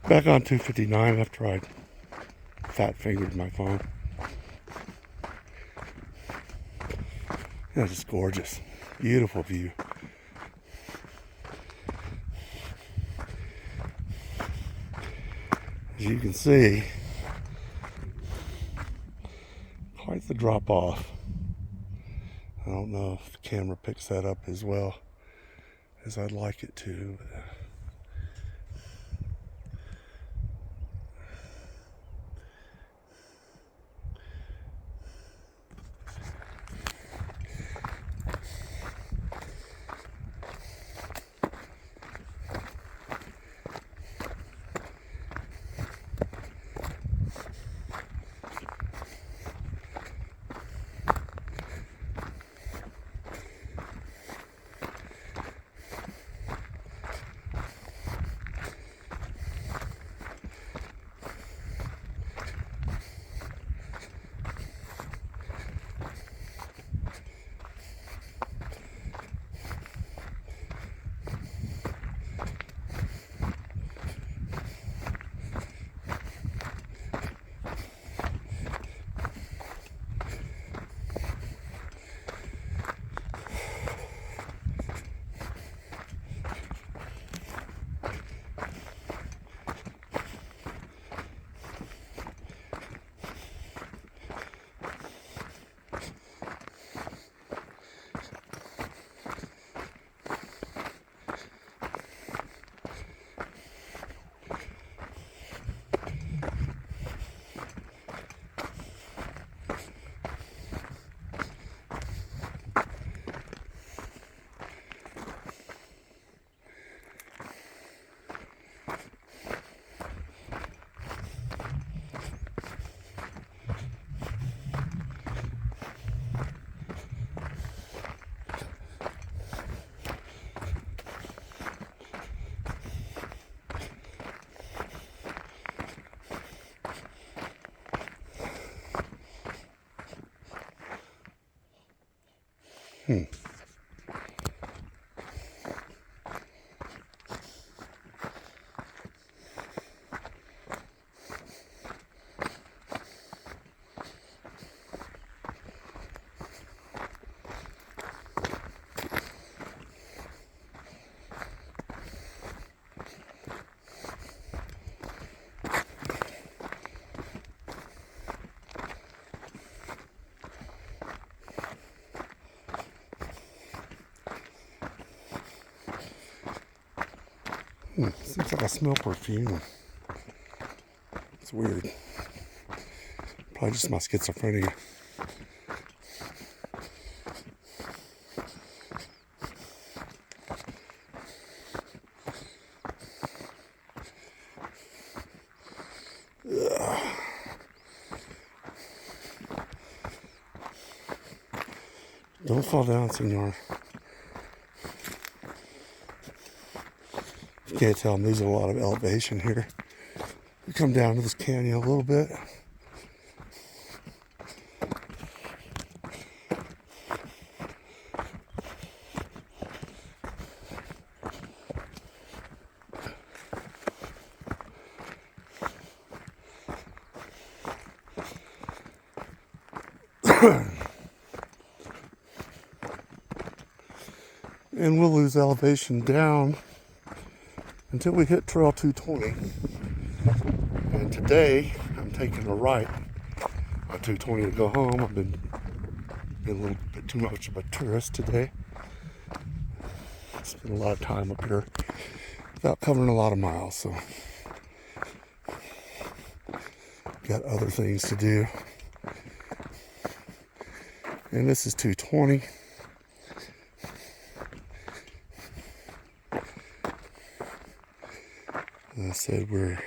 Back on 259 after I fat fingered my phone. That's just gorgeous. Beautiful view. As you can see, quite the drop off. I don't know if the camera picks that up as well as I'd like it to. Seems like I smell perfume. It's weird. Probably just my schizophrenia. Ugh. Don't fall down, senor. You can't tell, I'm losing a lot of elevation here. We come down to this canyon a little bit. And we'll lose elevation down until we hit Trail 220. And today, I'm taking a right on 220 to go home. I've been a little bit too much of a tourist today. Spent a lot of time up here without covering a lot of miles, so got other things to do. And this is 220. And I said we're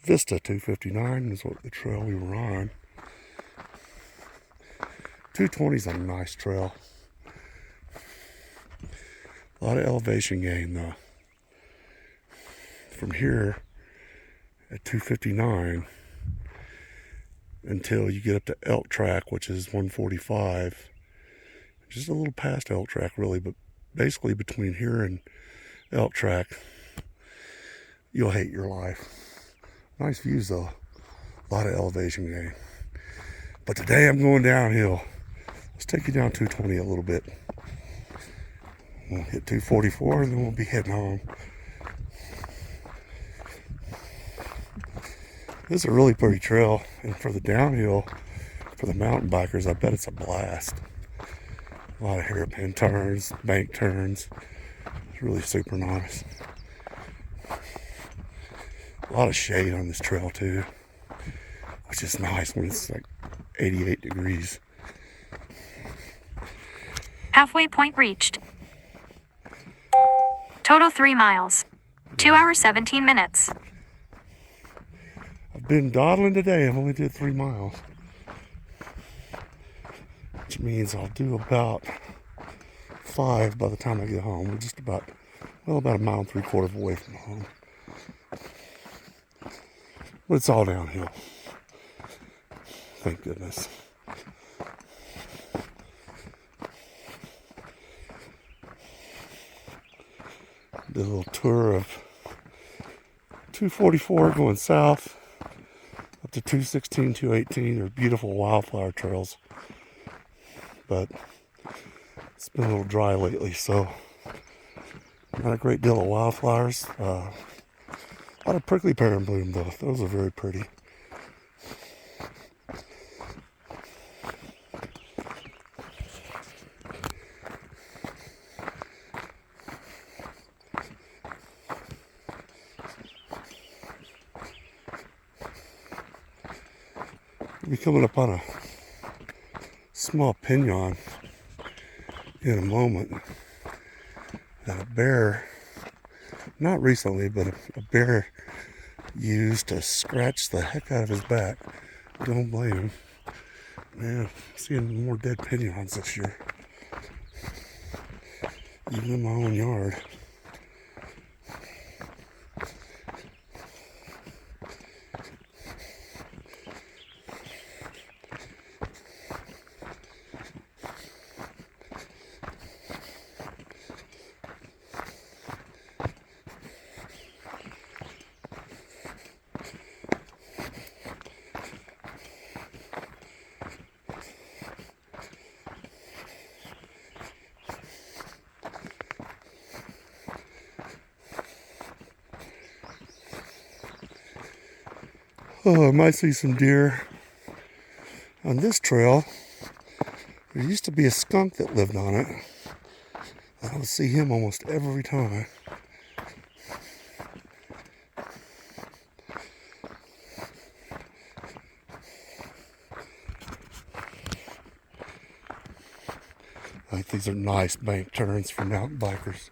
Vista 259 is what the trail we were on. 220 is a nice trail. A lot of elevation gain though. From here at 259 until you get up to Elk Track, which is 145. Just a little past Elk Track really, but basically between here and Elk Track, you'll hate your life. Nice views though. A lot of elevation gain. But today I'm going downhill. Let's take you down 220 a little bit. We'll hit 244 and then we'll be heading home. This is a really pretty trail, and for the downhill, for the mountain bikers, I bet it's a blast. A lot of hairpin turns, bank turns. It's really super nice. A lot of shade on this trail too, which is nice when it's like 88 degrees. Halfway point reached. Total 3 miles. 2 hours 17 minutes. I've been dawdling today. I've only did 3 miles. Which means I'll do about 5 by the time I get home. We're just about a mile and 3/4 away from home. But it's all downhill. Thank goodness. Did a little tour of 244 going south up to 216, 218. They're beautiful wildflower trails. But it's been a little dry lately, so not a great deal of wildflowers. A lot of prickly pear in bloom though. Those are very pretty. We'll be coming up on a small pinon in a moment that a bear, not recently, but a bear used to scratch the heck out of his back. Don't blame him. Man, seeing more dead pinyons this year. Even in my own yard. Oh, I might see some deer. On this trail, there used to be a skunk that lived on it. I would see him almost every time. I think these are nice bank turns for mountain bikers.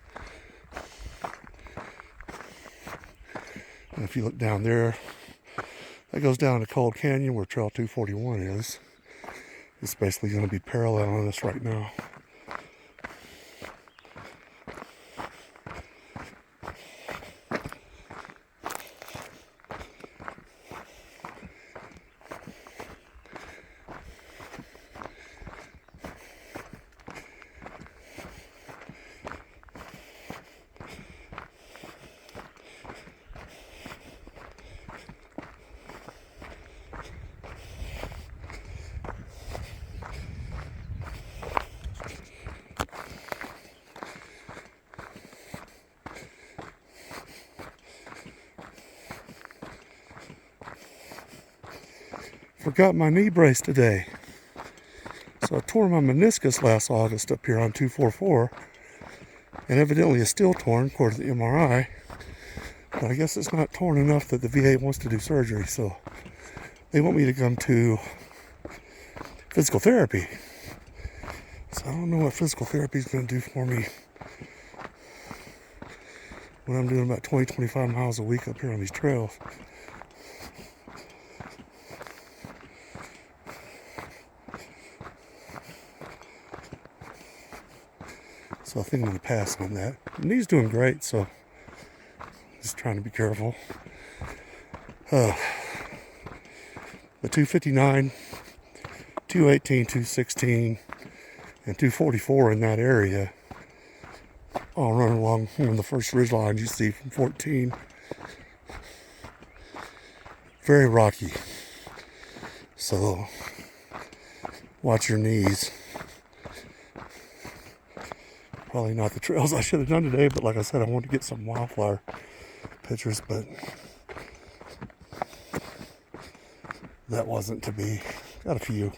And if you look down there, that goes down to Cold Canyon where Trail 241 is. It's basically going to be parallel on us right now. Forgot my knee brace today. So I tore my meniscus last August up here on 244. And evidently it's still torn according to the MRI. But I guess it's not torn enough that the VA wants to do surgery. So they want me to come to physical therapy. So I don't know what physical therapy is going to do for me when I'm doing about 20-25 miles a week up here on these trails. So I think I'm going to pass on that. The knee's doing great, so just trying to be careful. The 259, 218, 216, and 244 in that area all run along the first ridge line you see from 14 very rocky. So watch your knees. Probably not the trails I should have done today, but like I said, I wanted to get some wildflower pictures, but that wasn't to be. Got a few.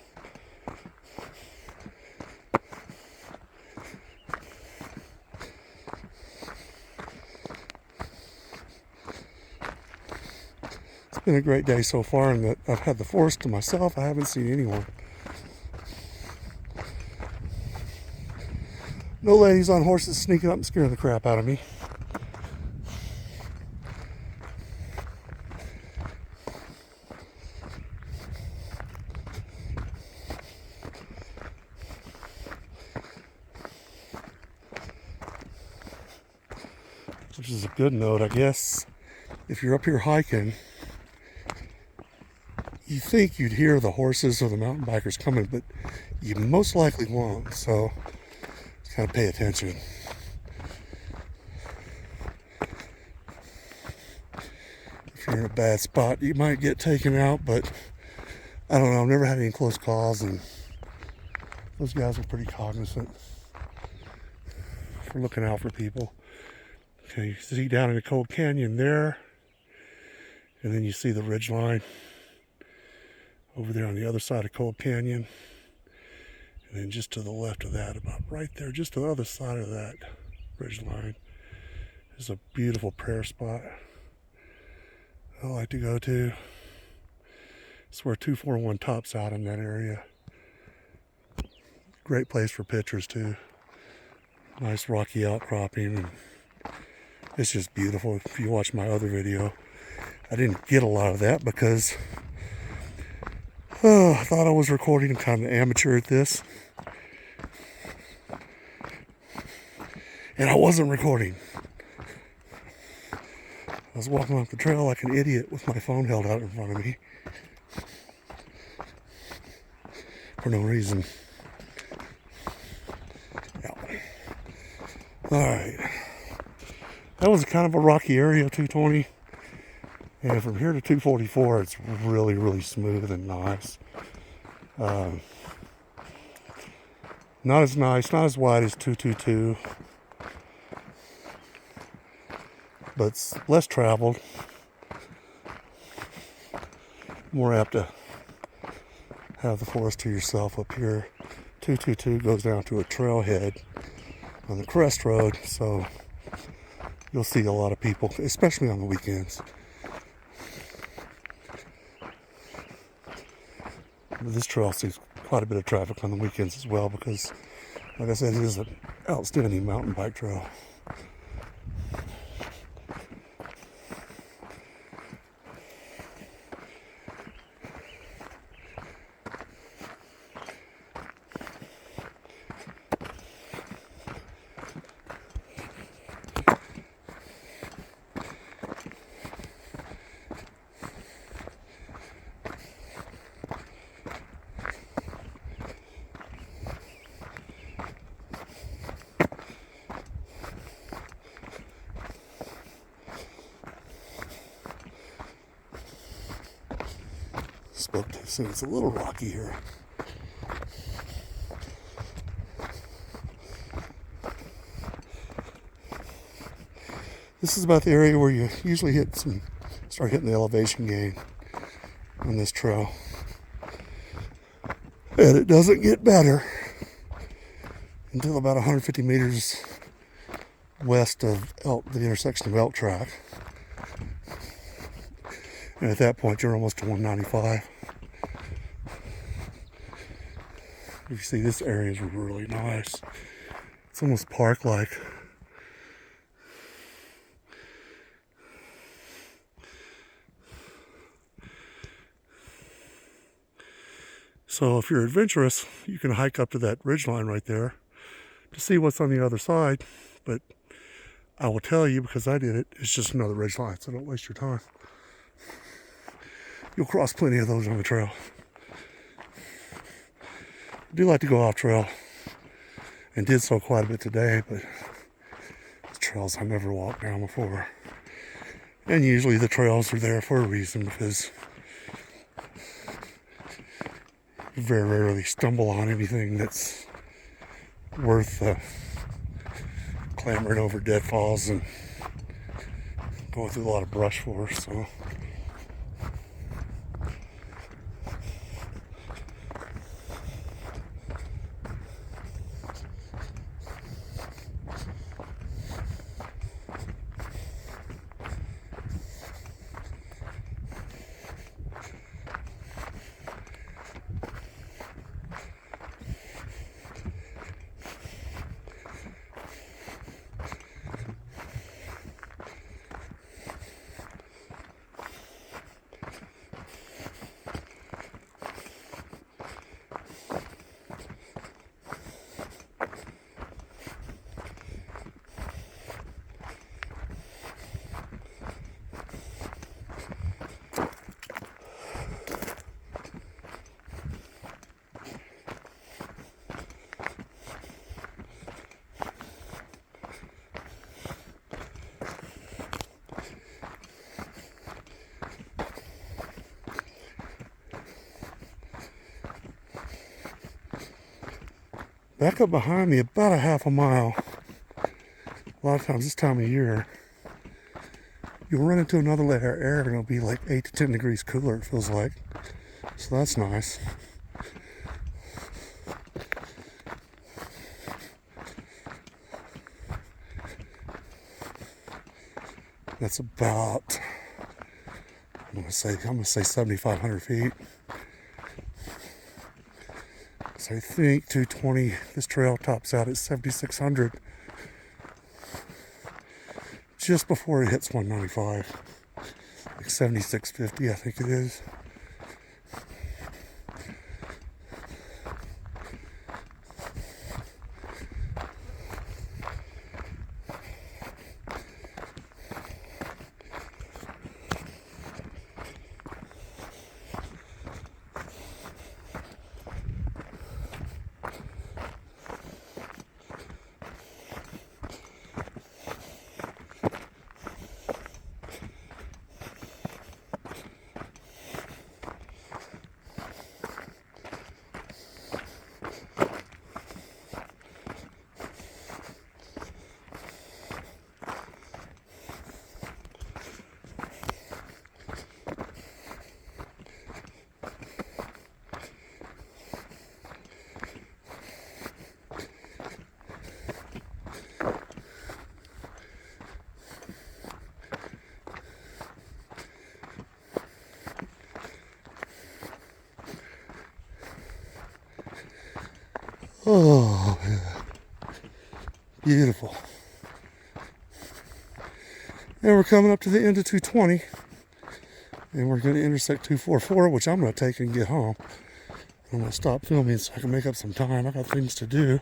It's been a great day so far, and that I've had the forest to myself. I haven't seen anyone. No ladies on horses sneaking up and scaring the crap out of me. Which is a good note, I guess. If you're up here hiking, you think you'd hear the horses or the mountain bikers coming, but you most likely won't. So just kind of pay attention. If you're in a bad spot, you might get taken out, but I don't know. I've never had any close calls, and those guys are pretty cognizant for looking out for people. Okay, you see down in the Cold Canyon there, and then you see the ridge line over there on the other side of Cold Canyon, and then just to the left of that, about right there, just to the other side of that ridge line, is a beautiful prayer spot I like to go to. It's where 241 tops out in that area. Great place for pictures too. Nice rocky outcropping, and it's just beautiful. If you watch my other video, I didn't get a lot of that because I thought I was recording. I'm kind of amateur at this, and I wasn't recording. I was walking up the trail like an idiot with my phone held out in front of me for no reason. Yeah. All right. That was kind of a rocky area, 220. And from here to 244, it's really, really smooth and nice. Not as nice, not as wide as 222. But it's less traveled. More apt to have the forest to yourself up here. 222 goes down to a trailhead on the Crest Road, so you'll see a lot of people, especially on the weekends. But this trail sees quite a bit of traffic on the weekends as well because, like I said, it is an outstanding mountain bike trail. Spoke too soon. It's a little rocky here. This is about the area where you usually start hitting the elevation gain on this trail. And it doesn't get better until about 150 meters west of the intersection of Elk Track. And at that point, you're almost to 195. You see, this area is really nice. It's almost park-like. So if you're adventurous, you can hike up to that ridgeline right there to see what's on the other side. But I will tell you, because I did it, it's just another ridgeline, so don't waste your time. You'll cross plenty of those on the trail. I do like to go off trail, and did so quite a bit today, but it's trails I never walked down before. And usually the trails are there for a reason, because very rarely stumble on anything that's worth clambering over deadfalls and going through a lot of brush for. So back up behind me about a half a mile. A lot of times this time of year, you'll run into another layer of air and it'll be like 8 to 10 degrees cooler, it feels like. So that's nice. That's about, I'm gonna say 7,500 feet. So I think 220, this trail tops out at 7,600 just before it hits 195, like 7,650 I think it is. Oh, yeah. Beautiful. And we're coming up to the end of 220. And we're going to intersect 244, which I'm going to take and get home. I'm going to stop filming so I can make up some time. I got things to do.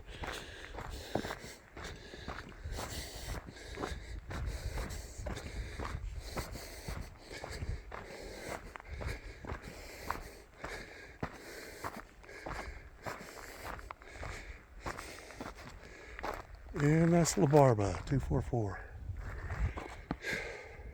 And that's La Barba, 244.